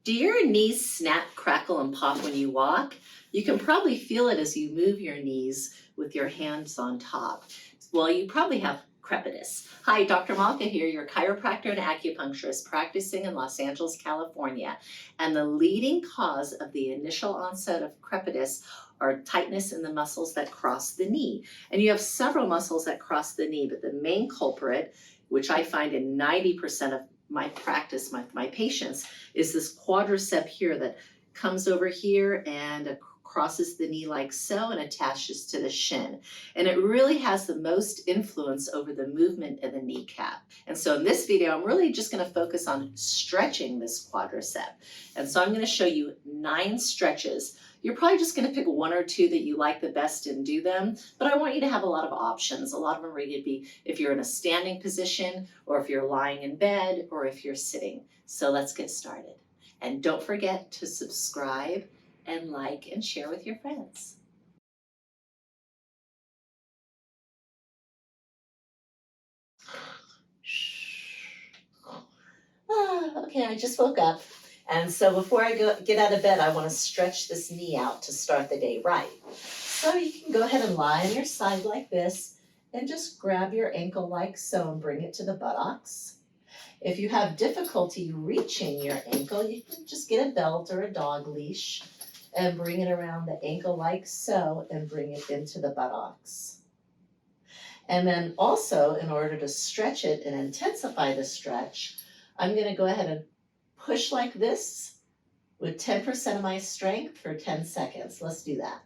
Do your knees snap, crackle, and pop when you walk? You can probably feel it as you move your knees with your hands on top. Well, you probably have crepitus. Hi, Dr. Malka here, your chiropractor and acupuncturist practicing in Los Angeles, California. And the leading cause of the initial onset of crepitus are tightness in the muscles that cross the knee. And you have several muscles that cross the knee, but the main culprit, which I find in 90% of my practice, my patients, is this quadricep here that comes over here and crosses the knee like so and attaches to the shin. And it really has the most influence over the movement of the kneecap. And so in this video, I'm really just going to focus on stretching this quadricep. And so I'm going to show you 9 stretches. You're probably just going to pick 1 or 2 that you like the best and do them, but I want you to have a lot of options. A lot of them are ready to be if you're in a standing position, or if you're lying in bed, or if you're sitting. So let's get started. And don't forget to subscribe and like and share with your friends. Okay, I just woke up. And so before I get out of bed, I want to stretch this knee out to start the day right. So you can go ahead and lie on your side like this and just grab your ankle like so and bring it to the buttocks. If you have difficulty reaching your ankle, you can just get a belt or a dog leash and bring it around the ankle like so and bring it into the buttocks. And then also, in order to stretch it and intensify the stretch, I'm going to go ahead and push like this with 10% of my strength for 10 seconds. Let's do that.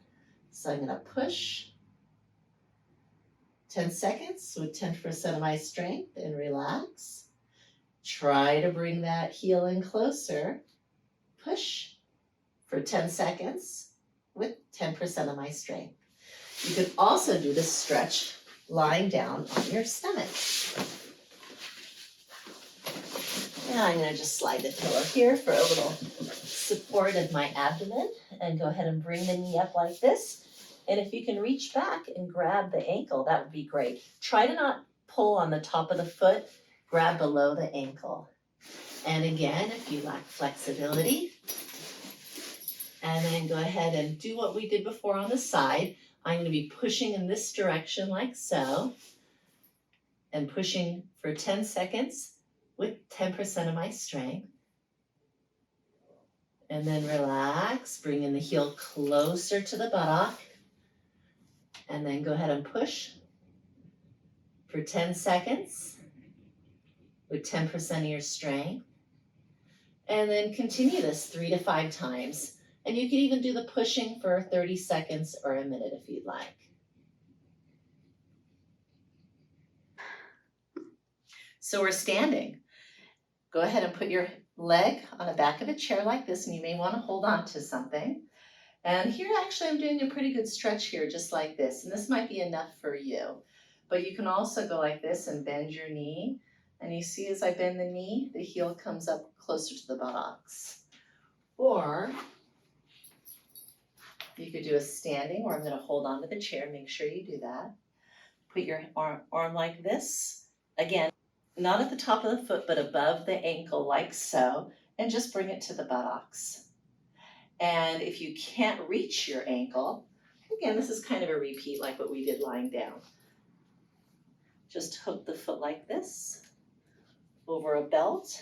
So I'm going to push 10 seconds with 10% of my strength and relax. Try to bring that heel in closer. Push for 10 seconds with 10% of my strength. You can also do this stretch lying down on your stomach. And I'm going to just slide the pillow here for a little support of my abdomen and go ahead and bring the knee up like this. And if you can reach back and grab the ankle, that would be great. Try to not pull on the top of the foot, grab below the ankle. And again, if you lack flexibility, and then go ahead and do what we did before on the side. I'm going to be pushing in this direction like so, and pushing for 10 seconds with 10% of my strength. And then relax, bring in the heel closer to the buttock, and then go ahead and push for 10 seconds with 10% of your strength. And then continue this 3 to 5 times. And you can even do the pushing for 30 seconds or a minute if you'd like. So we're standing. Go ahead and put your leg on the back of a chair like this, and you may want to hold on to something. And here actually I'm doing a pretty good stretch here, just like this. And this might be enough for you. But you can also go like this and bend your knee. And you see as I bend the knee, the heel comes up closer to the buttocks. Or you could do a standing, where I'm going to hold on to the chair. Make sure you do that. Put your arm like this. Again, not at the top of the foot, but above the ankle like so. And just bring it to the buttocks. And if you can't reach your ankle, again, this is kind of a repeat like what we did lying down. Just hook the foot like this over a belt.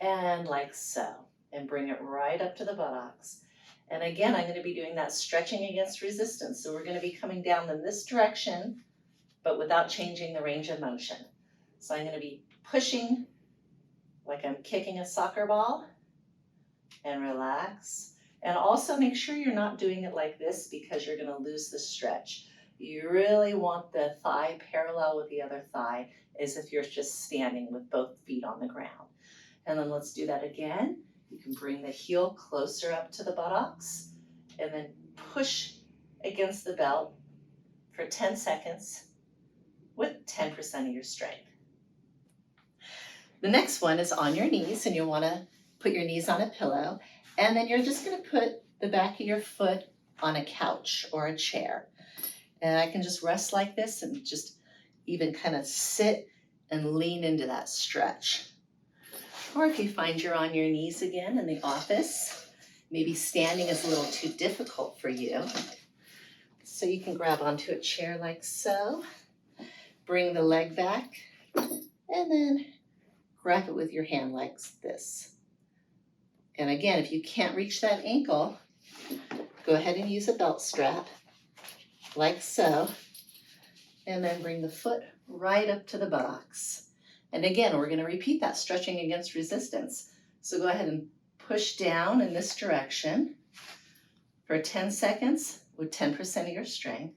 And like so. And bring it right up to the buttocks. And again, I'm going to be doing that stretching against resistance. So we're going to be coming down in this direction, but without changing the range of motion. So I'm going to be pushing like I'm kicking a soccer ball, and relax. And also make sure you're not doing it like this, because you're going to lose the stretch. You really want the thigh parallel with the other thigh, as if you're just standing with both feet on the ground. And then let's do that again. You can bring the heel closer up to the buttocks and then push against the belt for 10 seconds with 10% of your strength. The next one is on your knees, and you'll want to put your knees on a pillow, and then you're just going to put the back of your foot on a couch or a chair. And I can just rest like this and just even kind of sit and lean into that stretch. Or if you find you're on your knees again in the office, maybe standing is a little too difficult for you. So you can grab onto a chair like so, bring the leg back, and then grab it with your hand like this. And again, if you can't reach that ankle, go ahead and use a belt strap, like so, and then bring the foot right up to the buttocks. And again, we're going to repeat that stretching against resistance. So go ahead and push down in this direction for 10 seconds with 10% of your strength.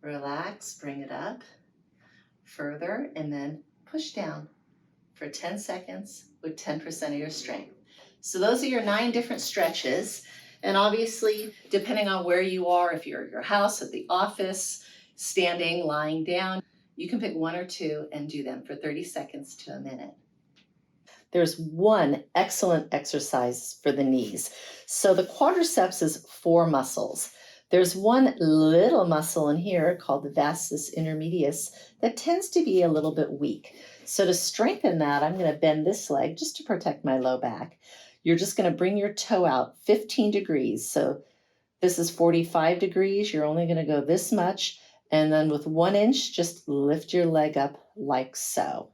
Relax, bring it up further, and then push down for 10 seconds with 10% of your strength. So those are your 9 different stretches. And obviously, depending on where you are, if you're at your house, at the office, standing, lying down, you can pick 1 or 2 and do them for 30 seconds to a minute. There's one excellent exercise for the knees. So the quadriceps is 4 muscles. There's one little muscle in here called the vastus intermedius that tends to be a little bit weak. So to strengthen that, I'm going to bend this leg just to protect my low back. You're just going to bring your toe out 15 degrees. So this is 45 degrees. You're only going to go this much. And then with 1 inch, just lift your leg up like so.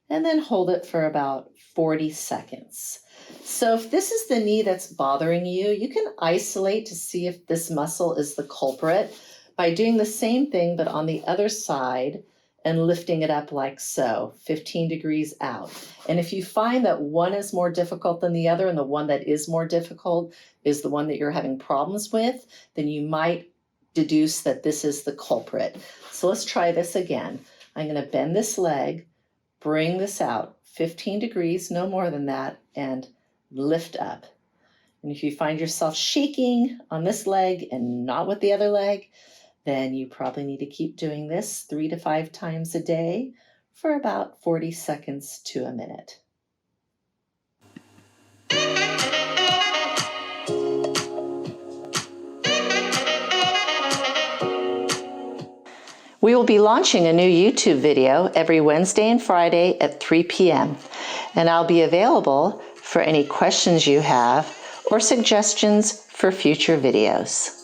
And then hold it for about 40 seconds. So if this is the knee that's bothering you, you can isolate to see if this muscle is the culprit by doing the same thing but on the other side and lifting it up like so, 15 degrees out. And if you find that one is more difficult than the other and the one that is more difficult is the one that you're having problems with, then you might deduce that this is the culprit. So let's try this again. I'm going to bend this leg, bring this out 15 degrees, no more than that, and lift up. And if you find yourself shaking on this leg and not with the other leg, then you probably need to keep doing this 3 to 5 times a day for about 40 seconds to a minute. We will be launching a new YouTube video every Wednesday and Friday at 3 p.m. And I'll be available for any questions you have or suggestions for future videos.